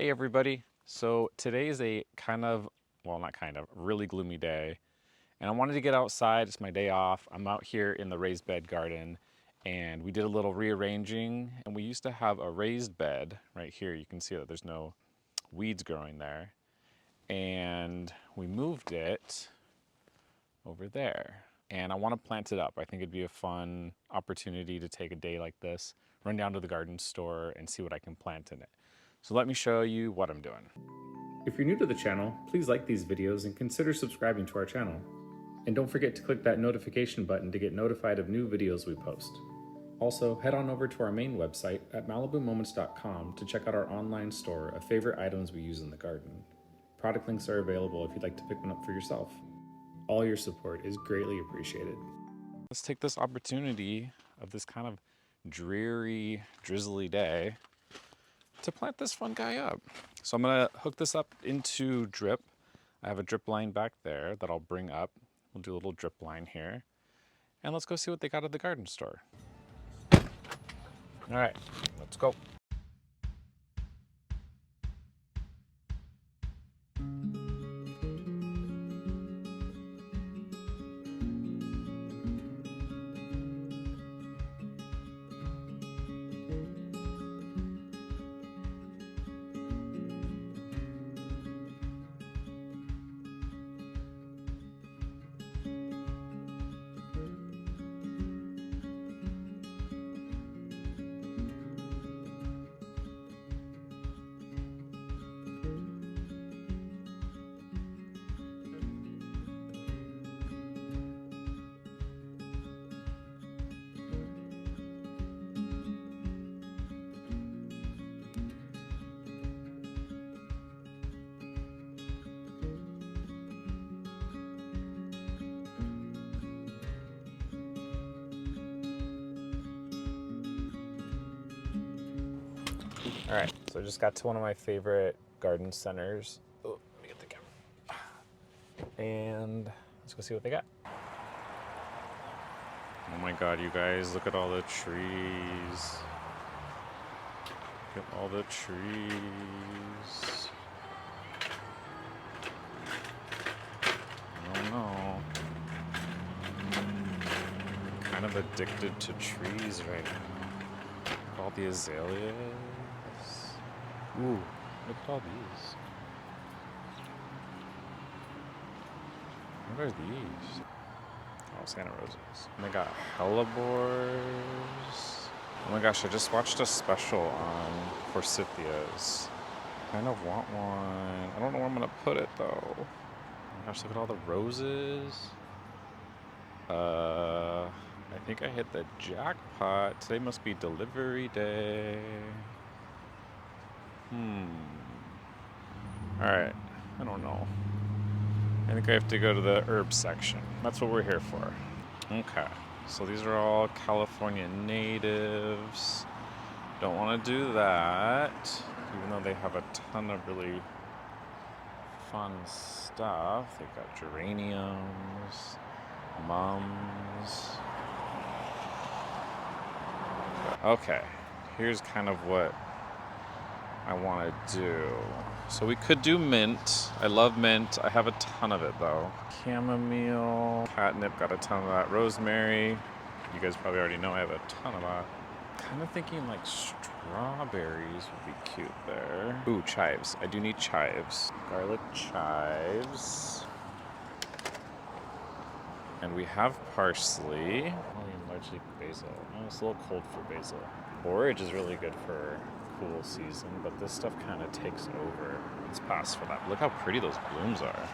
Hey everybody. So today is a not kind of, really gloomy day. And I wanted to get outside. It's my day off. I'm out here in the raised bed garden and we did a little rearranging. And we used to have a raised bed right here. You can see that there's no weeds growing there. And we moved it over there. And I want to plant it up. I think it'd be a fun opportunity to take a day like this, run down to the garden store and see what I can plant in it. So let me show you what I'm doing. If you're new to the channel, please like these videos and consider subscribing to our channel. And don't forget to click that notification button to get notified of new videos we post. Also, head on over to our main website at malibumoments.com to check out our online store of favorite items we use in the garden. Product links are available if you'd like to pick one up for yourself. All your support is greatly appreciated. Let's take this opportunity of this kind of dreary, drizzly day to plant this fun guy up. So I'm gonna hook this up into drip. I have a drip line back there that I'll bring up. We'll do a little drip line here. And let's go see what they got at the garden store. All right, let's go. All right, so I just got to one of my favorite garden centers. Oh, let me get the camera. And let's go see what they got. Oh my God, you guys, look at all the trees. Look at all the trees. I don't know. I'm kind of addicted to trees right now. Look at all the azaleas. Ooh, look at all these. What are these? Oh, Santa Roses. And they got hellebores. Oh my gosh, I just watched a special on forsythias. I kind of want one. I don't know where I'm gonna put it though. Oh my gosh, look at all the roses. I think I hit the jackpot. Today must be delivery day. Alright, I don't know. I think I have to go to the herb section. That's what we're here for. Okay, so these are all California natives. Don't want to do that, even though they have a ton of really fun stuff. They've got geraniums, mums. Okay, here's kind of what I want to do. So we could do mint. I love mint. I have a ton of it though. Chamomile, catnip, got a ton of that. Rosemary, you guys probably already know I have a ton of that. Kind of thinking like strawberries would be cute there. Ooh, chives. I do need chives. Garlic chives. And we have parsley. Oh, largely basil. Oh, it's a little cold for basil. Borage is really good for cool season, but this stuff kind of takes over. It's past for that. Look how pretty those blooms are.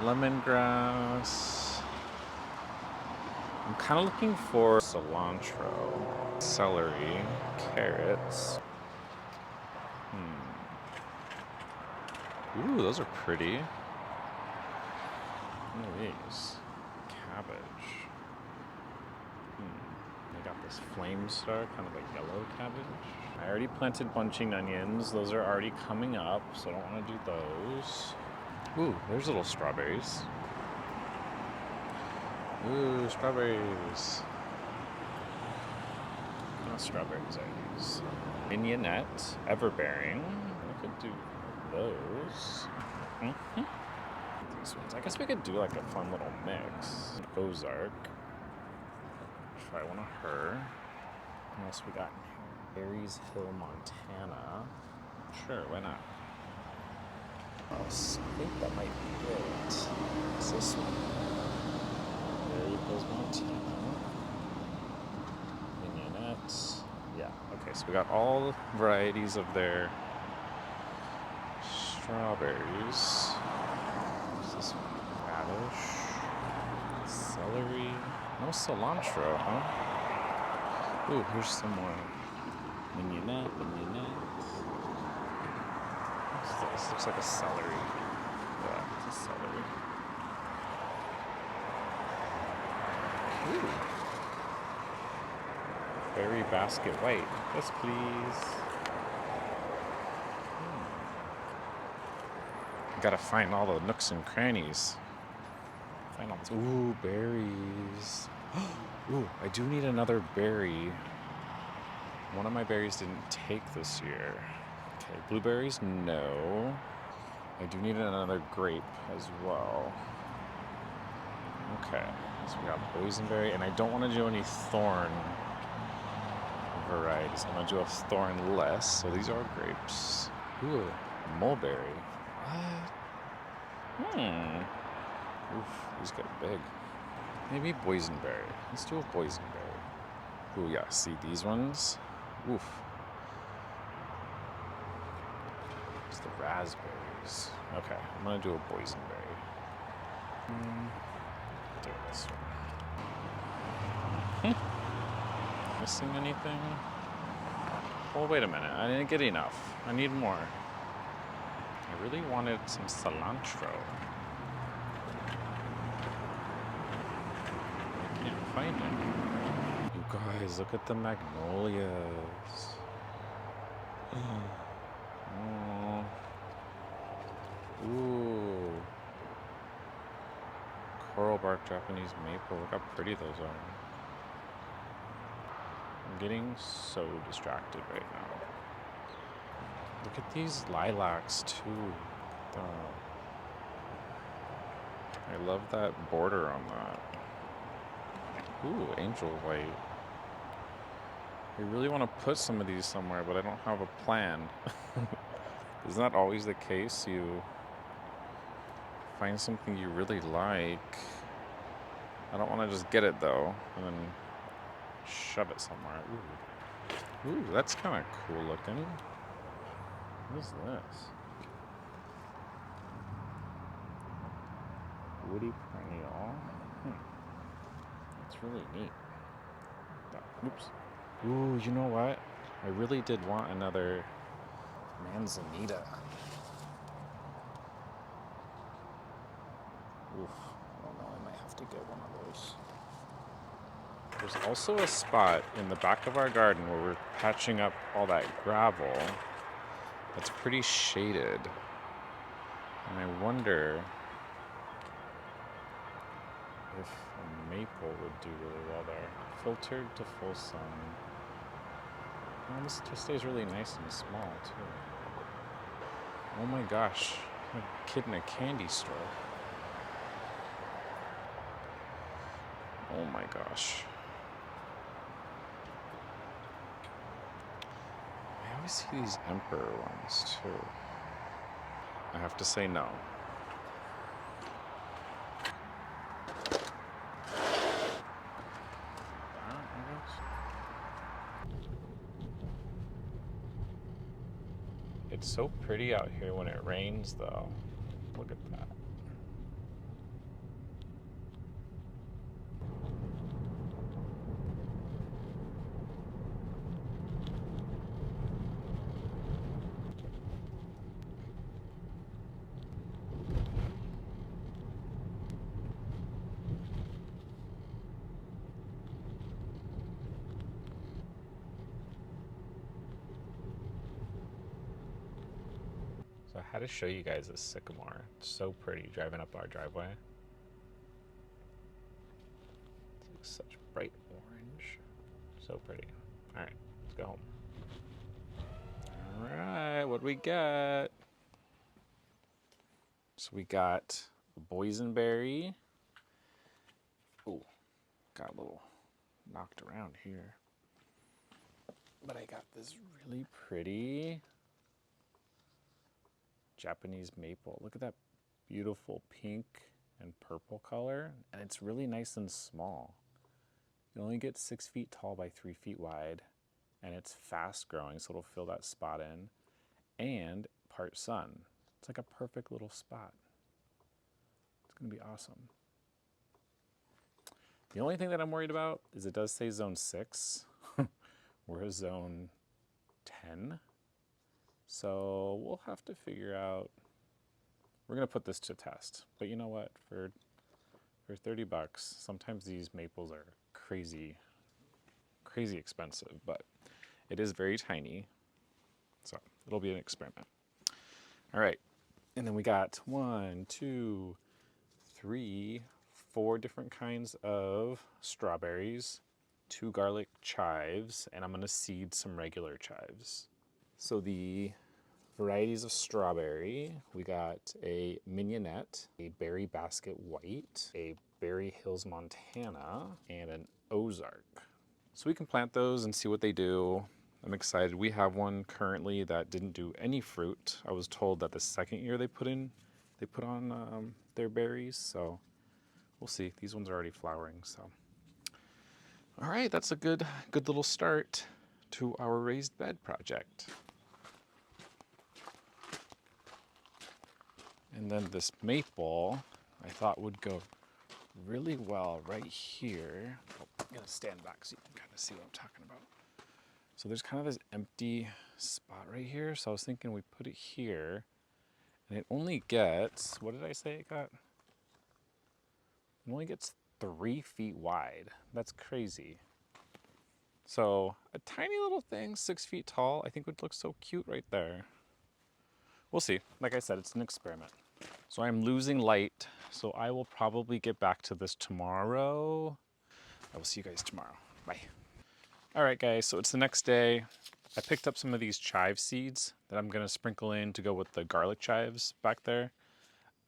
Lemongrass. I'm kind of looking for cilantro, celery, carrots. Ooh, those are pretty. What are these? Cabbage. They got this flame star, kind of like yellow cabbage. I already planted bunching onions. Those are already coming up, so I don't want to do those. Ooh, there's little strawberries. Ooh, strawberries. What strawberries are these? Mignonette, everbearing. those. These ones. I guess we could do like a fun little mix. Ozark. Try one of her. What else we got in here? Berries Hill, Montana. Sure, why not? I think that might be it. What's this one? Berry Hills, Montana. Mignonette. Yeah, okay, so we got all varieties of their strawberries. What's this one? Radish. Celery. No cilantro, huh? Ooh, here's some more. Mignonette. This looks like a celery. Yeah, it's a celery. Ooh. Berry basket white. Yes, please. Gotta find all the nooks and crannies. Find all this. Ooh, berries. Ooh, I do need another berry. One of my berries didn't take this year. Okay, blueberries, no. I do need another grape as well. Okay, so we got boysenberry, and I don't want to do any thorn varieties. I'm going to do a thornless, so these are grapes. Ooh, mulberry. What? Oof, these get big. Maybe boysenberry. Let's do a boysenberry. Ooh, yeah, see these ones? Oof. It's the raspberries. Okay, I'm gonna do a boysenberry. Do this one. Missing anything? Oh, wait a minute. I didn't get enough. I need more. I really wanted some cilantro. I can't find it. You guys, look at the magnolias. Oh. Ooh. Coral bark Japanese maple. Look how pretty those are. I'm getting so distracted right now. Look at these lilacs too. I love that border on that. Ooh, angel white. I really want to put some of these somewhere, but I don't have a plan. Isn't that always the case? You find something you really like. I don't want to just get it though, and then shove it somewhere. Ooh, that's kind of cool looking. What is this? Woody perennial. That's really neat. Oops. Ooh, you know what? I really did want another manzanita. Oof, I don't know, I might have to get one of those. There's also a spot in the back of our garden where we're patching up all that gravel that's pretty shaded. And I wonder if a maple would do really well there. Filtered to full sun. Oh, this just stays really nice and small too. Oh my gosh, I'm a kid in a candy store. Oh my gosh. I always see these emperor ones too. I have to say no. It's so pretty out here when it rains though. Look at that. So I had to show you guys this sycamore. It's so pretty driving up our driveway. It's like such bright orange. So pretty. All right, let's go home. All right, what do we got? So we got boysenberry. Oh, got a little knocked around here. But I got this really pretty Japanese maple. Look at that beautiful pink and purple color. And it's really nice and small. You only get 6 feet tall by 3 feet wide. And it's fast growing, so it'll fill that spot in. And part sun. It's like a perfect little spot. It's gonna be awesome. The only thing that I'm worried about is it does say zone 6. We're a zone 10. So we'll have to figure out, we're gonna put this to test. But you know what, for 30 bucks, sometimes these maples are crazy expensive, but it is very tiny. So it'll be an experiment. All right, and then we got 1, 2, 3, 4 different kinds of strawberries, 2 garlic chives, and I'm gonna seed some regular chives. So the varieties of strawberry, we got a Mignonette, a Berry Basket White, a Berry Hills Montana, and an Ozark. So we can plant those and see what they do. I'm excited. We have one currently that didn't do any fruit. I was told that the second year they put on their berries, so we'll see. These ones are already flowering, so. All right, that's a good little start to our raised bed project. And then this maple, I thought would go really well right here. Oh, I'm gonna stand back so you can kind of see what I'm talking about. So there's kind of this empty spot right here. So I was thinking we put it here, and it only gets, what did I say it got? It only gets 3 feet wide. That's crazy. So a tiny little thing, 6 feet tall, I think would look so cute right there. We'll see. Like I said, it's an experiment. So I'm losing light, so I will probably get back to this tomorrow. I will see you guys tomorrow. Bye. All right, guys, so it's the next day. I picked up some of these chive seeds that I'm gonna sprinkle in to go with the garlic chives back there.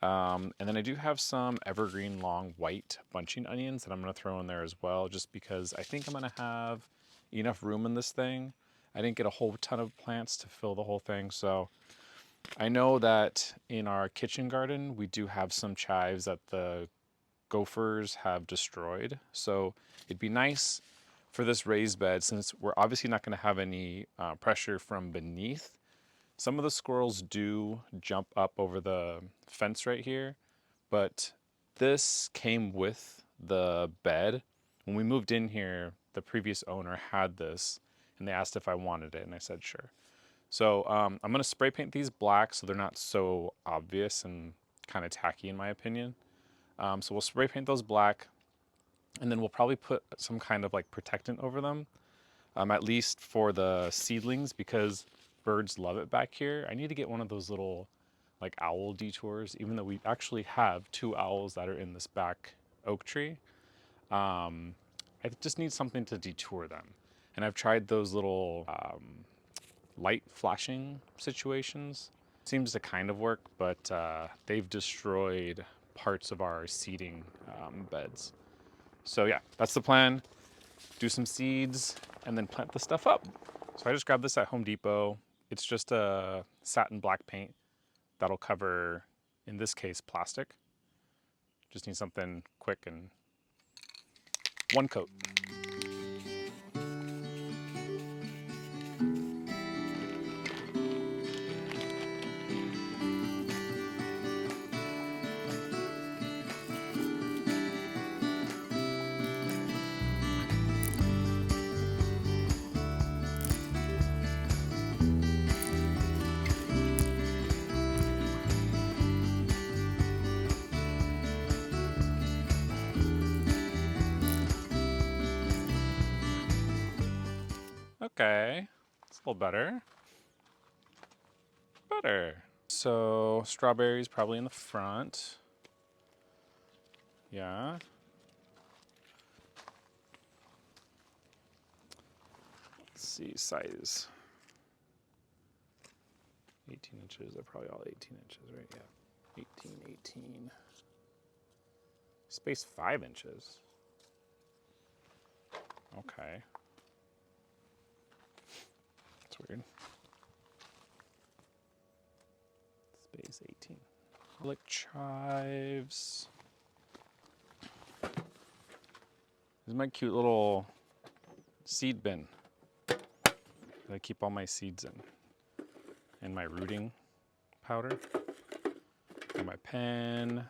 And then I do have some evergreen long white bunching onions that I'm gonna throw in there as well, just because I think I'm gonna have enough room in this thing. I didn't get a whole ton of plants to fill the whole thing, so I know that in our kitchen garden, we do have some chives that the gophers have destroyed. So it'd be nice for this raised bed, since we're obviously not going to have any pressure from beneath. Some of the squirrels do jump up over the fence right here, but this came with the bed. When we moved in here, the previous owner had this, and they asked if I wanted it, and I said sure. So I'm going to spray paint these black so they're not so obvious and kind of tacky in my opinion. So we'll spray paint those black, and then we'll probably put some kind of like protectant over them, at least for the seedlings, because birds love it back here. I need to get one of those little like owl detours, even though we actually have 2 owls that are in this back oak tree. I just need something to detour them. And I've tried those little light flashing situations. Seems to kind of work, but they've destroyed parts of our seeding beds. So yeah, that's the plan. Do some seeds and then plant the stuff up. So I just grabbed this at Home Depot. It's just a satin black paint that'll cover, in this case, plastic. Just need something quick and 1 coat. Okay, it's a little better. Better. So strawberries probably in the front. Yeah. Let's see, size. 18 inches, they're probably all 18 inches, right? Yeah. 18, 18. Space 5 inches. Okay. That's weird. Space 18. Like chives. This is my cute little seed bin that I keep all my seeds in. And my rooting powder. And my pen.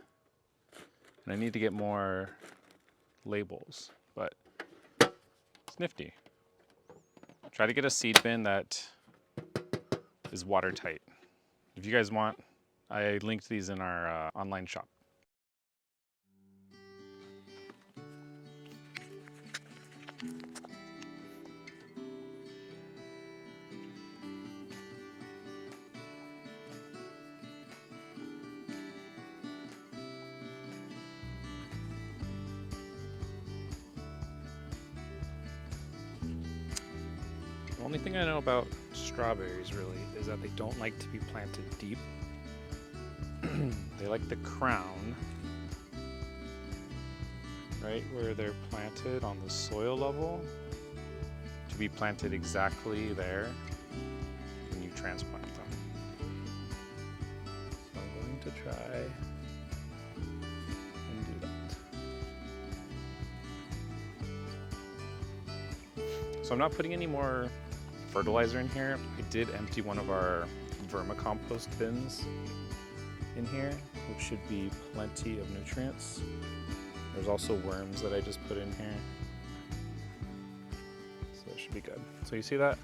And I need to get more labels, but it's nifty. Try to get a seed bin that is watertight. If you guys want, I linked these in our online shop. The only thing I know about strawberries really is that they don't like to be planted deep. They like the crown, right where they're planted on the soil level, to be planted exactly there when you transplant them. So I'm going to try and do that. So I'm not putting any more fertilizer in here. I did empty one of our vermicompost bins in here, which should be plenty of nutrients. There's also worms that I just put in here. So it should be good. So you see that?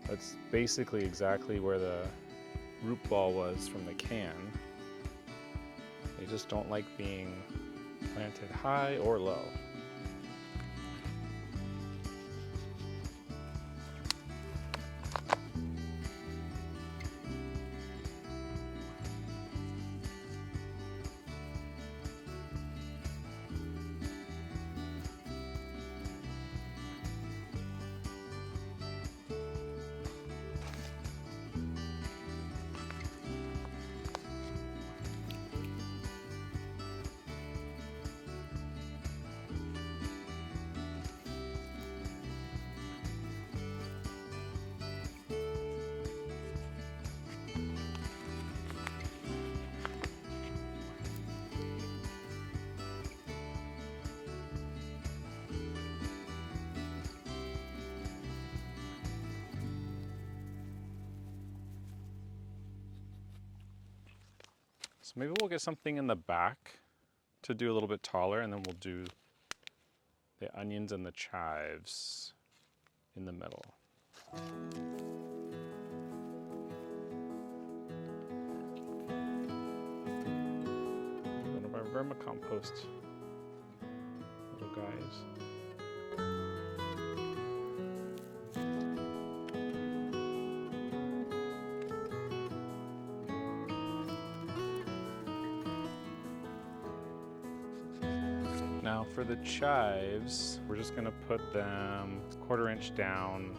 That's basically exactly where the root ball was from the can. They just don't like being planted high or low. So maybe we'll get something in the back to do a little bit taller, and then we'll do the onions and the chives in the middle. One of our vermicompost little guys. Now for the chives, we're just gonna put them 1/4 inch down.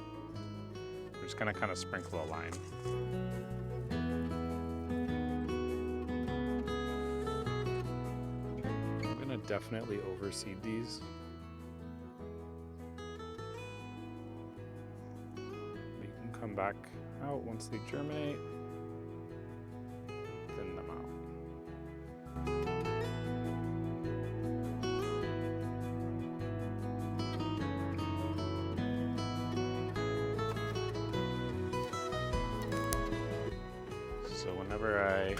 We're just gonna kind of sprinkle a line. I'm gonna definitely overseed these. We can come back out once they germinate, thin them out. So whenever I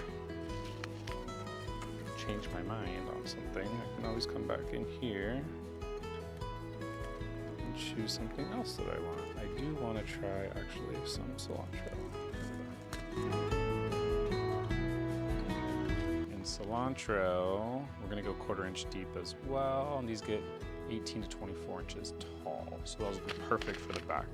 change my mind on something, I can always come back in here and choose something else that I want. I do want to try actually some cilantro. In cilantro, we're going to go 1/4 inch deep as well, and these get 18 to 24 inches tall, so those will be perfect for the back.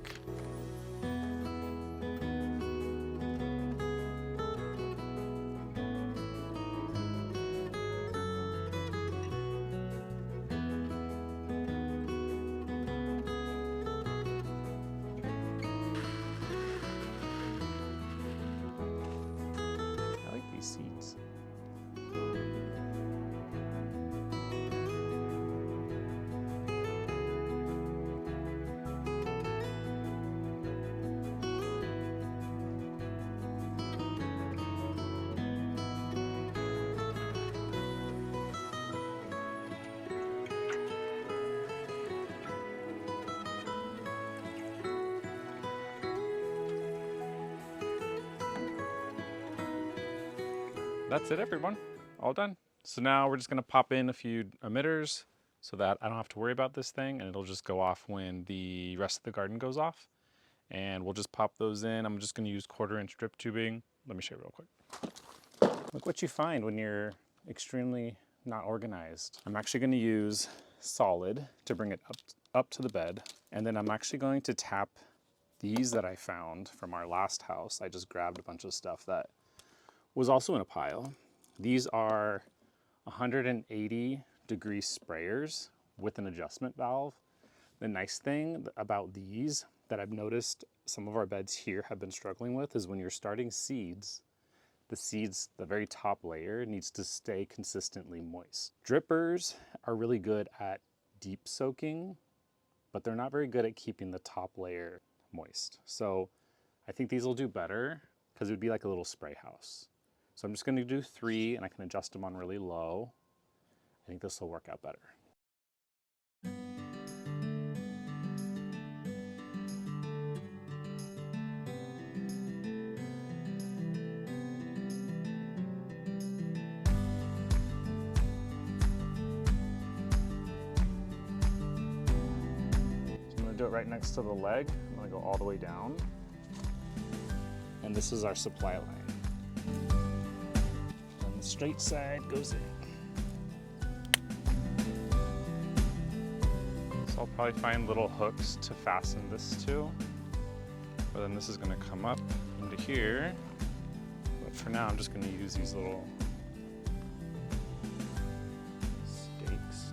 Seeds. that's it, everyone. All done. So now we're just gonna pop in a few emitters so that I don't have to worry about this thing, and it'll just go off when the rest of the garden goes off. And we'll just pop those in. I'm just gonna use 1/4-inch drip tubing. Let me show you real quick. Look what you find when you're extremely not organized. I'm actually gonna use solid to bring it up to the bed. And then I'm actually going to tap these that I found from our last house. I just grabbed a bunch of stuff that was also in a pile. These are 180-degree sprayers with an adjustment valve. The nice thing about these that I've noticed some of our beds here have been struggling with is when you're starting seeds, the very top layer needs to stay consistently moist. Drippers are really good at deep soaking, but they're not very good at keeping the top layer moist. So I think these will do better because it would be like a little spray house. So I'm just gonna do 3 and I can adjust them on really low. I think this will work out better. Do it right next to the leg. I'm gonna go all the way down. And this is our supply line. And the straight side goes in. So I'll probably find little hooks to fasten this to. But then this is gonna come up into here. But for now, I'm just gonna use these little stakes.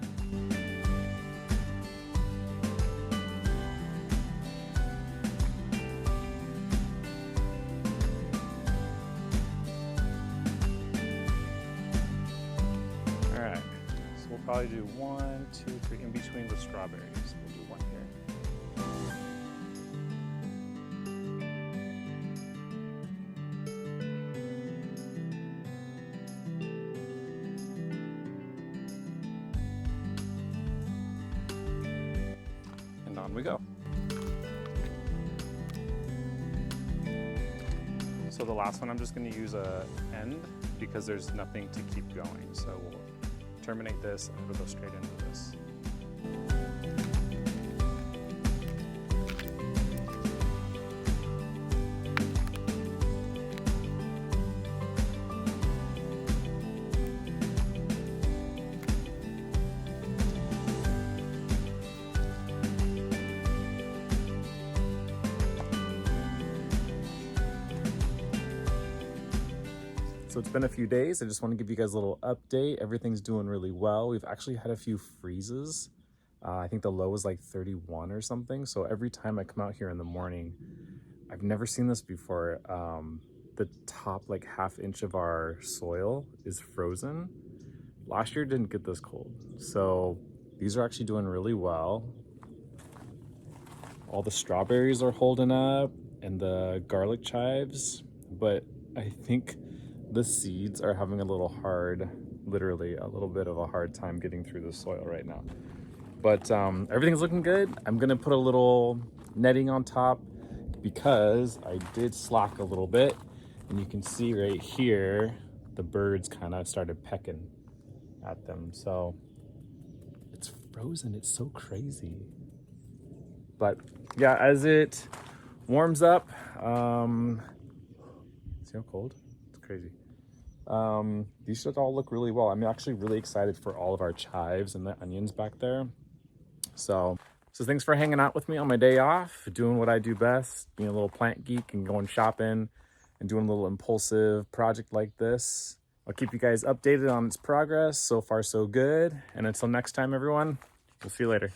Probably do 1, 2, 3 in between the strawberries. We'll do 1 here. And on we go. So the last one I'm just going to use a end because there's nothing to keep going. So we'll terminate this and we'll go straight into this. So it's been a few days. I just want to give you guys a little update. Everything's doing really well. We've actually had a few freezes. I think the low was like 31 or something. So every time I come out here in the morning, I've never seen this before. The top like 1/2 inch of our soil is frozen. Last year didn't get this cold. So these are actually doing really well. All the strawberries are holding up and the garlic chives, but I think the seeds are having a little hard, literally a little bit of a hard time getting through the soil right now. But everything's looking good. I'm gonna put a little netting on top because I did slack a little bit. And you can see right here, the birds kind of started pecking at them. So it's frozen, it's so crazy. But yeah, as it warms up, see how cold? It's crazy. These should all look really well. I'm actually really excited for all of our chives and the onions back there. So thanks for hanging out with me on my day off, doing what I do best, being a little plant geek and going shopping and doing a little impulsive project like this. I'll keep you guys updated on its progress. So far, so good. And until next time, everyone, we'll see you later.